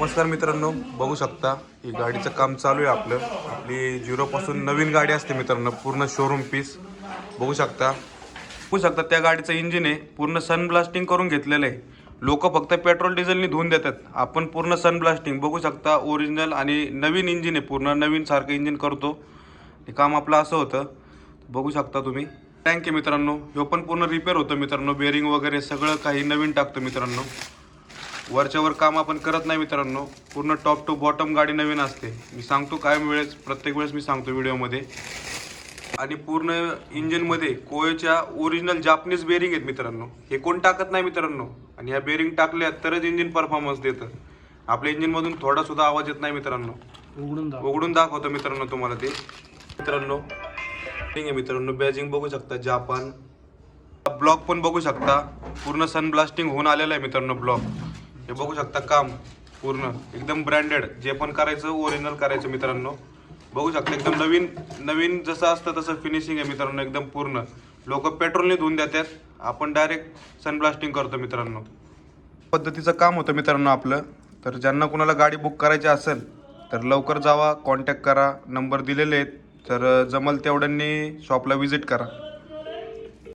नमस्कार मित्रांनो, बघू शकता ही गाडीचं काम चालू आहे आपलं. आपली 0 पासून नवीन गाडी असते मित्रांनो, पूर्ण शोरूम पीस. बघू शकता त्या गाडीचं इंजिन आहे पूर्ण सन ब्लास्टिंग करून घेतलेलं आहे. लोक फक्त पेट्रोल डिझेलनी धुवून देतात, आपण पूर्ण सन ब्लास्टिंग. बघू शकता ओरिजिनल आणि नवीन इंजिन आहे, पूर्ण नवीन सारखं इंजिन करतो. हे काम आपलं असं होतं. बघू शकता तुम्ही टँक आहे मित्रांनो, ह्यो पण पूर्ण रिपेअर होतं मित्रांनो. बेरिंग वगैरे सगळं काही नवीन टाकतो मित्रांनो. वरच्यावर काम आपण करत नाही मित्रांनो, पूर्ण टॉप टू बॉटम गाडी नवीन असते. मी सांगतो प्रत्येक वेळेस मी सांगतो व्हिडिओमध्ये. आणि पूर्ण इंजिनमध्ये कोयोच्या ओरिजिनल जापनीज बेरिंग आहेत मित्रांनो. हे कोण टाकत नाही मित्रांनो, आणि ह्या बेरिंग टाकल्या तरच इंजिन परफॉर्मन्स देतं. आपल्या इंजिनमधून थोडा सुद्धा आवाज येत नाही मित्रांनो. उघडून दाखवतो मित्रांनो तुम्हाला ते. मित्रांनो ठीक आहे मित्रांनो, बॅजिंग बघू शकता जापान. ब्लॉक पण बघू शकता, पूर्ण सन ब्लास्टिंग होऊन आलेला आहे मित्रांनो ब्लॉक. हे बघू शकता काम पूर्ण एकदम ब्रँडेड. जे पण करायचं ओरिजिनल करायचं मित्रांनो. बघू शकता एकदम नवीन नवीन जसं असतं तसं फिनिशिंग आहे मित्रांनो, एकदम पूर्ण. लोक पेट्रोलने धुवून देतात, आपण डायरेक्ट सन ब्लास्टिंग करतो मित्रांनो. पद्धतीचं काम होतं मित्रांनो आपलं. तर ज्यांना कुणाला गाडी बुक करायची असेल तर लवकर जावा, कॉन्टॅक्ट करा. नंबर दिलेले आहेत, तर जमल तेवढ्यांनी शॉपला व्हिजिट करा.